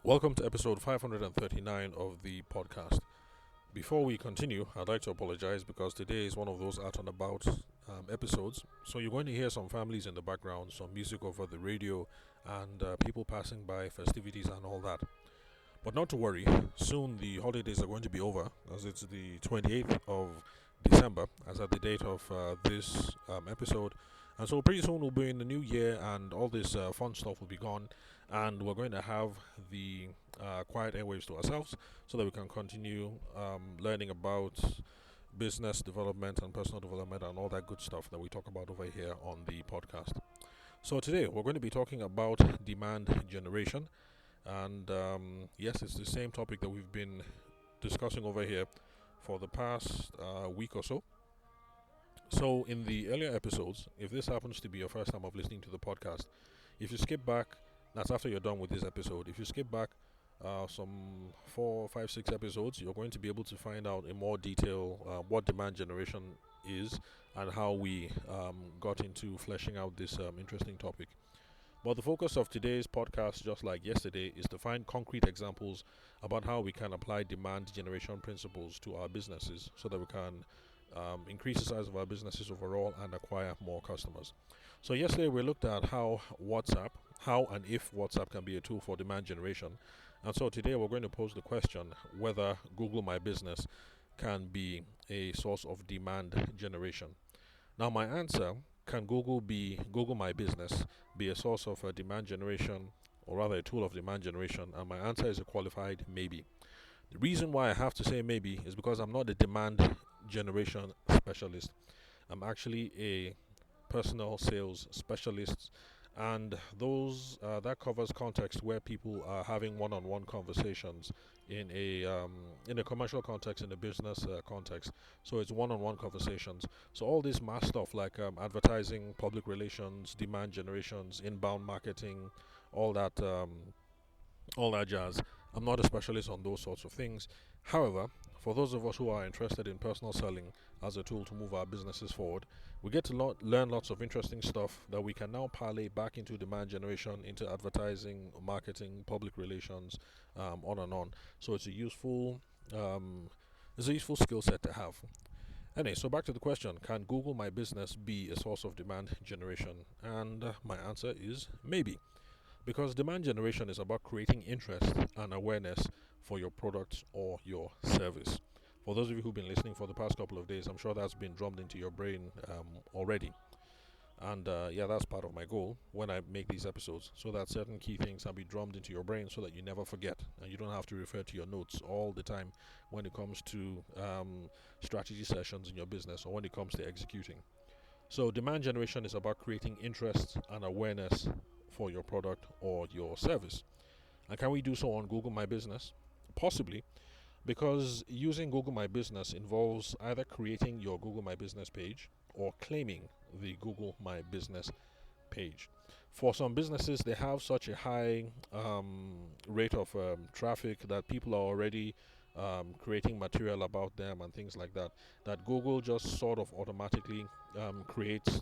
Welcome to episode 539 of the podcast. Before we continue, I'd like to apologize because today is one of those out and about episodes. So you're going to hear some families in the background, some music over the radio, and people passing by, festivities, and all that. But not to worry, soon the holidays are going to be over as it's the 28th of December, as at the date of this episode. And so pretty soon we'll be in the new year and all this fun stuff will be gone. And we're going to have the quiet airwaves to ourselves so that we can continue learning about business development and personal development and all that good stuff that we talk about over here on the podcast. So today we're going to be talking about demand generation. And yes, it's the same topic that we've been discussing over here for the past week or so. So, in the earlier episodes, if this happens to be your first time of listening to the podcast, if you skip back, that's after you're done with this episode. If you skip back some 4, 5, 6 episodes, you're going to be able to find out in more detail what demand generation is and how we got into fleshing out this interesting topic. But the focus of today's podcast, just like yesterday, is to find concrete examples about how we can apply demand generation principles to our businesses so that we can increase the size of our businesses overall and acquire more customers. So yesterday we looked at how and if WhatsApp can be a tool for demand generation. And so today we're going to pose the question whether Google My Business can be a source of demand generation. Now my answer, can Google My Business be a source of demand generation, or rather a tool of demand generation? And my answer is a qualified maybe. The reason why I have to say maybe is because I'm not a demand generation specialist. I'm actually a personal sales specialist, and those that covers context where people are having one-on-one conversations in a commercial context, in a business context. So it's one-on-one conversations. So all this mass stuff like advertising, public relations, demand generations, inbound marketing, all that jazz. I'm not a specialist on those sorts of things. However, for those of us who are interested in personal selling as a tool to move our businesses forward, we get to learn lots of interesting stuff that we can now parlay back into demand generation, into advertising, marketing, public relations, on and on. So it's a useful skill set to have. Anyway, so back to the question: can Google My Business be a source of demand generation? And my answer is maybe. Because demand generation is about creating interest and awareness for your product or your service. For those of you who've been listening for the past couple of days, I'm sure that's been drummed into your brain already. And that's part of my goal when I make these episodes, so that certain key things can be drummed into your brain so that you never forget and you don't have to refer to your notes all the time when it comes to strategy sessions in your business or when it comes to executing. So demand generation is about creating interest and awareness for your product or your service. And can we do so on Google My Business? Possibly, because using Google My Business involves either creating your Google My Business page or claiming the Google My Business page. For some businesses, they have such a high rate of traffic that people are already creating material about them and things like that, that Google just sort of automatically creates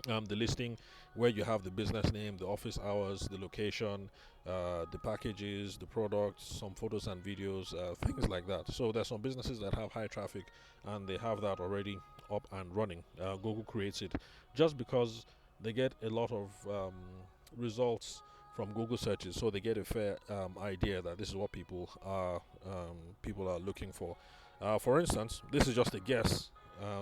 the listing where you have the business name, the office hours, the location, the packages, the products, some photos and videos, things like that. So there's some businesses that have high traffic and they have that already up and running. Google creates it just because they get a lot of results from Google searches, so they get a fair idea that this is what people are looking for. For instance, this is just a guess,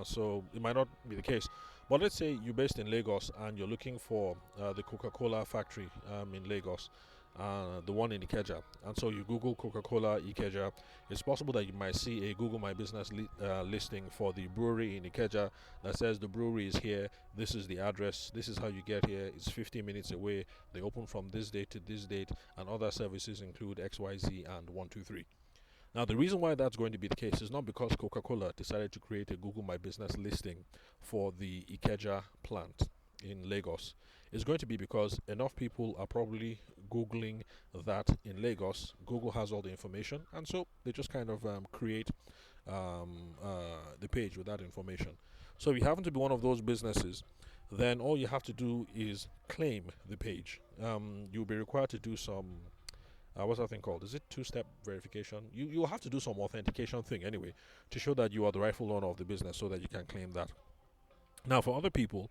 so it might not be the case. But let's say you're based in Lagos and you're looking for the Coca-Cola factory in Lagos, the one in Ikeja. And so you Google Coca-Cola Ikeja. It's possible that you might see a Google My Business listing for the brewery in Ikeja that says the brewery is here, this is the address, this is how you get here, it's 15 minutes away, they open from this date to this date, and other services include XYZ and 123. Now, the reason why that's going to be the case is not because Coca-Cola decided to create a Google My Business listing for the Ikeja plant in Lagos. It's going to be because enough people are probably Googling that in Lagos. Google has all the information, and so they just kind of create the page with that information. So if you happen to be one of those businesses, then all you have to do is claim the page. You'll be required to do some what's that thing called? Is it two-step verification? You will have to do some authentication thing anyway to show that you are the rightful owner of the business, so that you can claim that. Now, for other people,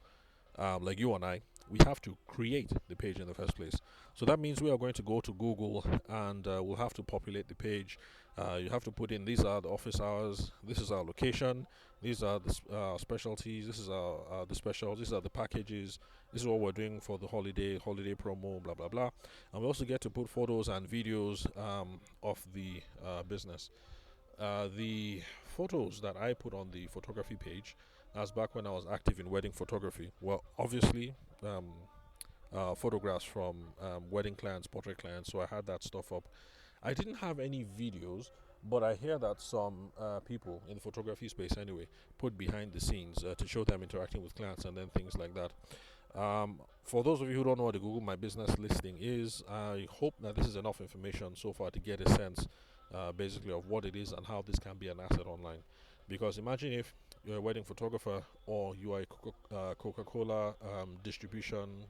like you and I, we have to create the page in the first place. So that means we are going to go to Google and we'll have to populate the page. You have to put in, these are the office hours, this is our location, these are the specialties, this is our the specials, these are the packages, this is what we're doing for the holiday promo, blah blah blah. And we also get to put photos and videos of the business. The photos that I put on the photography page, as back when I was active in wedding photography, well, obviously photographs from wedding clients, portrait clients, so I had that stuff up. I didn't have any videos, but I hear that some people in the photography space anyway put behind the scenes to show them interacting with clients and then things like that. For those of you who don't know what the Google My Business listing is, I hope that this is enough information so far to get a sense basically of what it is and how this can be an asset online. Because imagine if you're a wedding photographer or you are a Coca-Cola distribution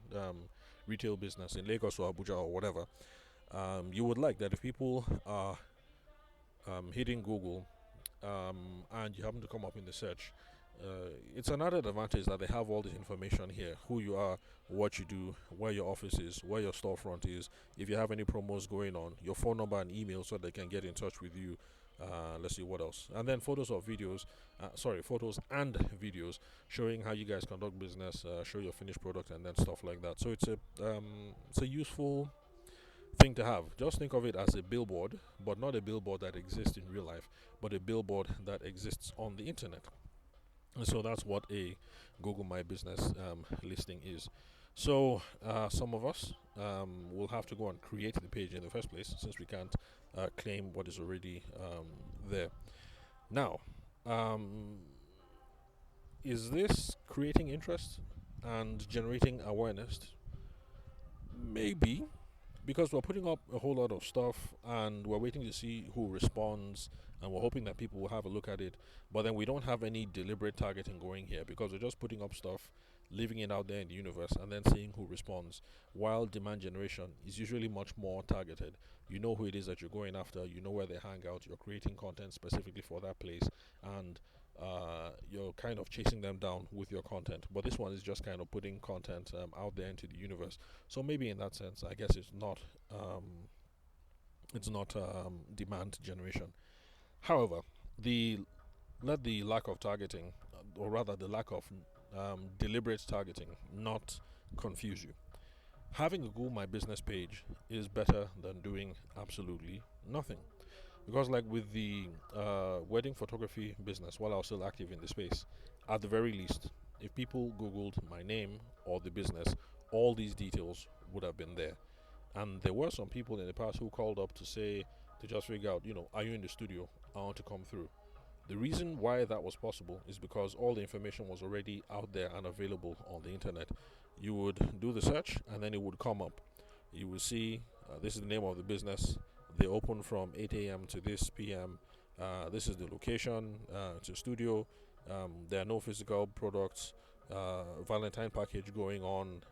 retail business in Lagos or Abuja or whatever. You would like that if people are hitting Google and you happen to come up in the search, it's an added advantage that they have all this information here: who you are, what you do, where your office is, where your storefront is, if you have any promos going on, your phone number and email, so they can get in touch with you. Let's see what else, and then photos and videos showing how you guys conduct business, show your finished product, and then stuff like that. So it's a useful thing to have. Just think of it as a billboard, but not a billboard that exists in real life, but a billboard that exists on the internet. And so that's what a Google My Business listing is. So some of us will have to go and create the page in the first place, since we can't claim what is already there. Now, is this creating interest and generating awareness? Maybe, because we're putting up a whole lot of stuff and we're waiting to see who responds, and we're hoping that people will have a look at it, but then we don't have any deliberate targeting going here, because we're just putting up stuff, leaving it out there in the universe, and then seeing who responds. While demand generation is usually much more targeted. You know who it is that you're going after, you know where they hang out, you're creating content specifically for that place, and you're kind of chasing them down with your content. But this one is just kind of putting content out there into the universe. So maybe in that sense, I guess it's not demand generation. However, the lack of targeting, or rather the lack of deliberate targeting, not confuse you. Having a Google My Business page is better than doing absolutely nothing. Because, like with the wedding photography business, while I was still active in the space, at the very least, if people Googled my name or the business, all these details would have been there. And there were some people in the past who called up to just figure out, are you in the studio? I want to come through. The reason why that was possible is because all the information was already out there and available on the internet. You would do the search and then it would come up. You will see this is the name of the business. They open from 8 a.m. to this p.m. This is the location. It's a studio. There are no physical products. Valentine package going on.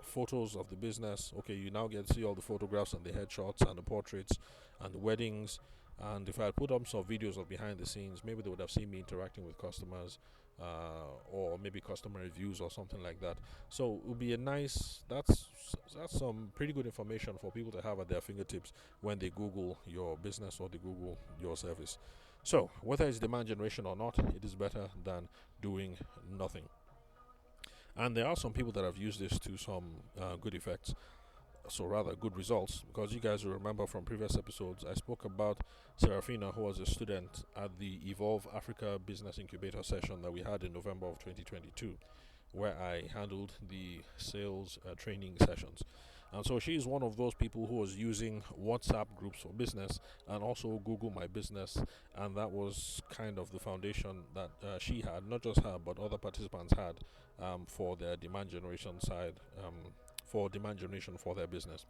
Photos of the business. Okay, you now get to see all the photographs and the headshots and the portraits and the weddings. And if I had put up some videos of behind the scenes, maybe they would have seen me interacting with customers, or maybe customer reviews or something like that. So it would be that's some pretty good information for people to have at their fingertips when they Google your business or they Google your service. So whether it's demand generation or not, it is better than doing nothing. And there are some people that have used this to some good effects. So rather good results, because you guys will remember from previous episodes I spoke about Serafina, who was a student at the Evolve Africa Business Incubator session that we had in November of 2022, where I handled the sales training sessions. And so she is one of those people who was using WhatsApp groups for business and also Google My Business, and that was kind of the foundation that she had, not just her but other participants had, for their demand generation side, for demand generation for their business.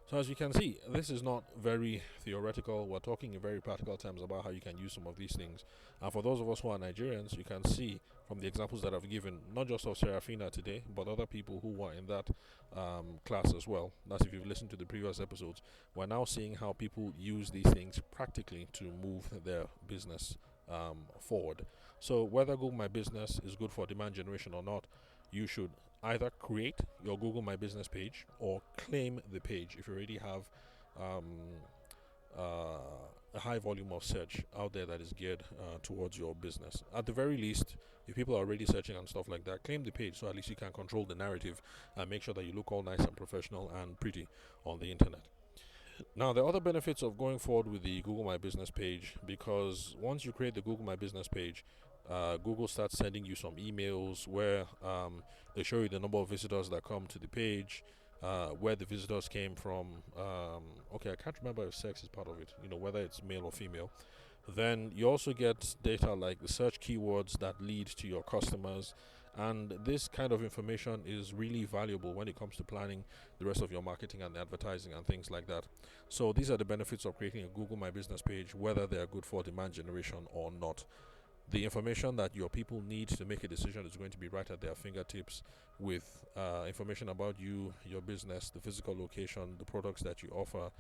So as you can see, this is not very theoretical. We're talking in very practical terms about how you can use some of these things. And for those of us who are Nigerians, you can see from the examples that I've given, not just of Serafina today, but other people who were in that class as well. That's if you've listened to the previous episodes. We're now seeing how people use these things practically to move their business forward. So whether Google My Business is good for demand generation or not, you should either create your Google My Business page or claim the page if you already have a high volume of search out there that is geared towards your business. At the very least, if people are already searching and stuff like that, claim the page so at least you can control the narrative and make sure that you look all nice and professional and pretty on the internet. Now, there are other benefits of going forward with the Google My Business page, because once you create the Google My Business page, Google starts sending you some emails where they show you the number of visitors that come to the page, where the visitors came from. Okay, I can't remember if sex is part of it, whether it's male or female. Then you also get data like the search keywords that lead to your customers, and this kind of information is really valuable when it comes to planning the rest of your marketing and advertising and things like that. So these are the benefits of creating a Google My Business page, whether they are good for demand generation or not. The information that your people need to make a decision is going to be right at their fingertips, with information about you, your business, the physical location, the products that you offer,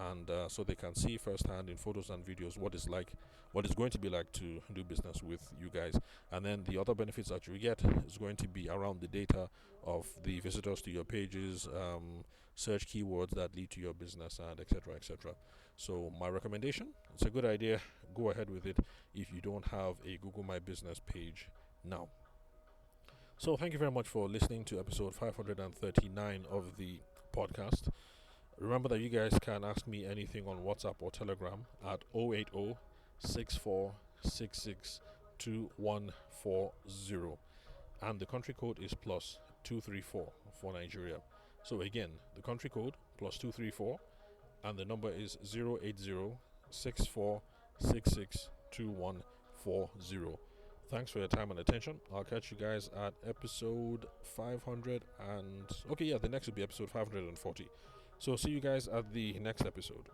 and so they can see firsthand in photos and videos what it's going to be like to do business with you guys. And then the other benefits that you get is going to be around the data of the visitors to your pages, search keywords that lead to your business, and etc., etc. So my recommendation, it's a good idea, go ahead with it if you don't have a Google My Business page now. So thank you very much for listening to episode 539 of the podcast. Remember that you guys can ask me anything on WhatsApp or Telegram at 080 6466 2140, and the country code is plus 234 for Nigeria. So again, the country code plus 234, and the number is 080 6466 2140. Thanks for your time and attention. I'll catch you guys at episode 500 and the next will be episode 540. So see you guys at the next episode.